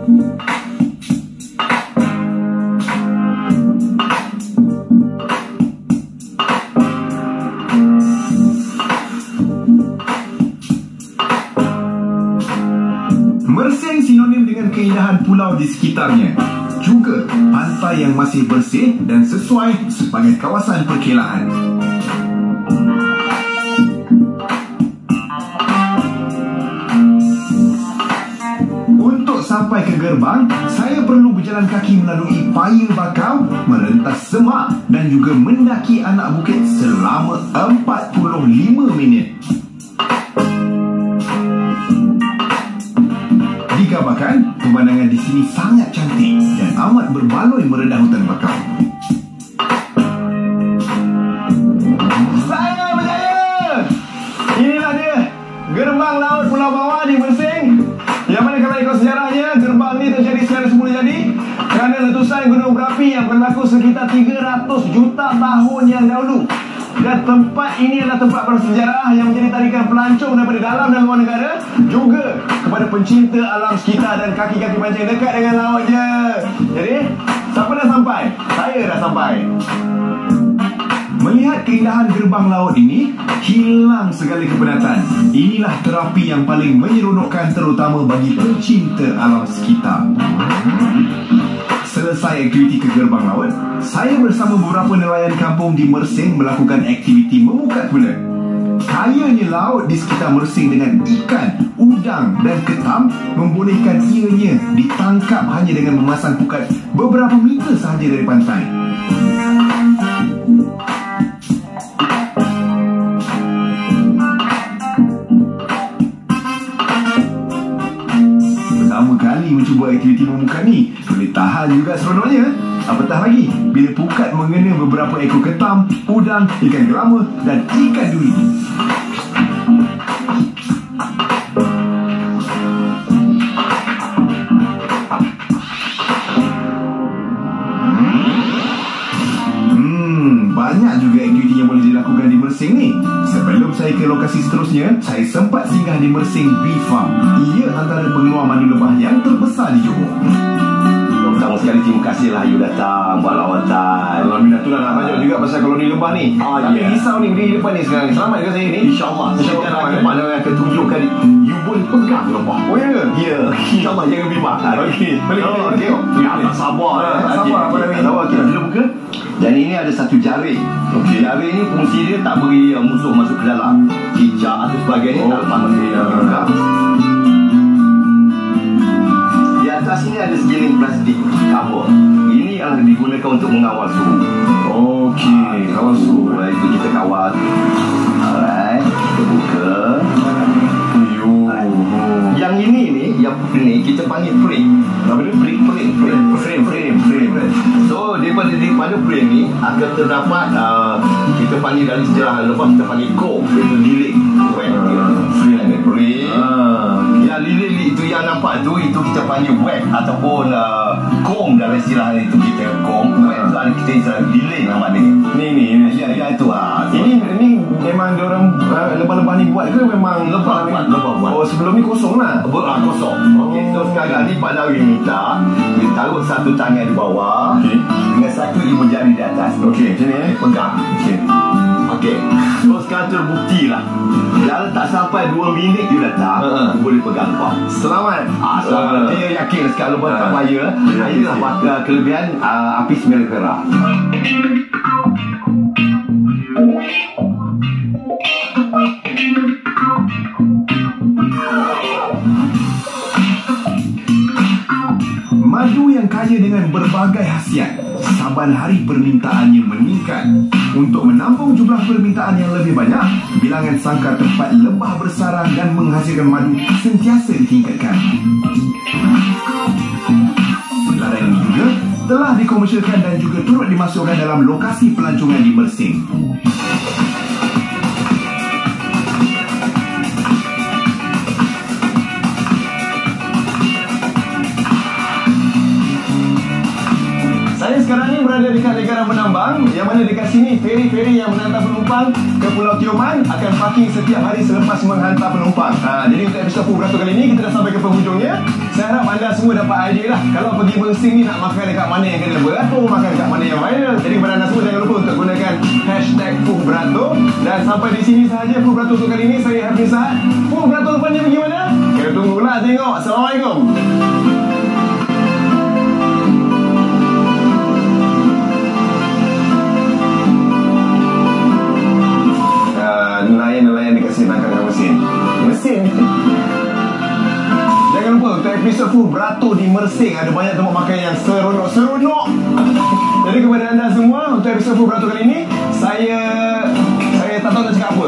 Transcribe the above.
Mersing sinonim dengan keindahan pulau di sekitarnya, juga pantai yang masih bersih dan sesuai sebagai kawasan perkelaan. Untuk sampai ke gerbang, saya perlu berjalan kaki melalui paya bakau, merentas semak dan juga mendaki anak bukit selama 45 minit. Dikabarkan, pemandangan di sini sangat cantik dan amat berbaloi meredah hutan bakau. Saya berjaya! Inilah dia, gerbang laut Pulau Bawah di Mersing. Yang mana kalau ikut sejarahnya, gerbang ini terjadi secara semula jadi kerana letusan gunung berapi yang berlaku sekitar 300 juta tahun yang dahulu. Dan tempat ini adalah tempat bersejarah yang menjadi tarikan pelancong daripada dalam dan luar negara, juga kepada pencinta alam sekitar dan kaki-kaki pancing dekat dengan lautnya. Jadi, siapa dah sampai? Saya dah sampai. Melihat keindahan gerbang laut ini, hilang segala kepenatan. Inilah terapi yang paling menyeronokkan, terutama bagi pencinta alam sekitar. Selesai aktiviti ke gerbang laut, saya bersama beberapa nelayan kampung di Mersing melakukan aktiviti memukat pula. Kayanya laut di sekitar Mersing dengan ikan, udang dan ketam membolehkan ianya ditangkap hanya dengan memasang pukat beberapa meter sahaja dari pantai. Pertama kali mencuba aktiviti memukat ni, boleh tahan juga seronoknya. Apatah lagi bila pukat mengena beberapa ekor ketam, udang, ikan gerama dan ikan duri. Banyak juga aktiviti yang boleh dilakukan di Mersing ni. Sebelum saya ke lokasi seterusnya, saya sempat singgah di Mersing Bee Farm. Ia antara pengeluar madu lebah yang terbesar di Johor. Pertama sekali terima kasihlah you datang buat lawatan. Alhamdulillah, tu lah nak belajar juga pasal koloni lebah ni. Tapi risau ni berdiri depan ni sekarang. Selamat ke saya ni? InsyaAllah. Saya akan akan tunjukkan you boleh pegang lebah. Oh ya ke? Ya. InsyaAllah jangan bimbang. Okey. Boleh kita tengok. Tak sabar. Tak sabar apa namanya? Tahu kita dulu buka. Dan ini ada satu jaring. Okey. Jaring ni fungsi dia tak beri musuh masuk ke dalam. Cicak atau sebagainya tak lepas masuk ke dalam. Di atas ini ada sejenis plastik cover. Ini yang digunakan untuk mengawal suhu. Okey, kawal suhu. Itu kita kawal. Alright, kita buka. Yang ini ni, yang ni kita panggil frame. Apa dia? Frame. So daripada frame ni akan terdapat kita panggil dari sejarah lepas kita panggil comb, itu lirik. Yang lirik itu yang nampak tu, itu kita panggil web ataupun comb dalam istilah itu kita comb. Web tu ada kita istilah lirik nama dia. Ni. Ya itu Ini memang diorang lebah-lebah ni buat ke memang lebah buat. Oh, sebelum ni kosong lah. Kosong. Okey, so sekarang ni Pak Nawi minta dia taruh satu tangan di bawah, Okey. dengan satu ibu jari di atas. Okey, macam ni Pegang. Okey. Okey. So sekarang terbukti lah. Dalam tak sampai 2 minit you datang, you boleh pegang lebah. Selamat. Selamat. Dia yakin sekarang lebah tak bahaya. Inilah kelebihan apis mellifera. Madu yang kaya dengan berbagai khasiat, saban hari permintaannya meningkat. Untuk menampung jumlah permintaan yang lebih banyak, bilangan sangkar tempat lebah bersarang dan menghasilkan madu sentiasa ditingkatkan. Larangan ini juga telah dikomersialkan dan juga turut dimasukkan dalam lokasi pelancongan di Mersing. Saya sekarang ni berada dekat negara Menambang, yang mana dekat sini feri-feri yang mengantar penumpang ke Pulau Tioman akan parking setiap hari selepas menghantar penumpang. Jadi untuk episod Full Beratur kali ini kita dah sampai ke penghujungnya. Saya harap anda semua dapat idea lah kalau pergi Mersing ni nak makan dekat mana yang kena beratur, makan dekat mana yang viral. Jadi kepada anda semua jangan lupa untuk gunakan hashtag Full Beratur. Dan sampai di sini sahaja Full Beratur untuk kali ini. Saya Hafiz Saad. Full Beratur lepas ni bagaimana? Kita tunggulah tengok. Assalamualaikum. Nelayan dekat sini tangkap dengan mesin. Jangan lupa untuk episod Full Beratur di Mersing ada banyak tempat makan yang seronok. Jadi kepada anda semua untuk episod Full Beratur kali ini, saya tak tahu nak cakap apa.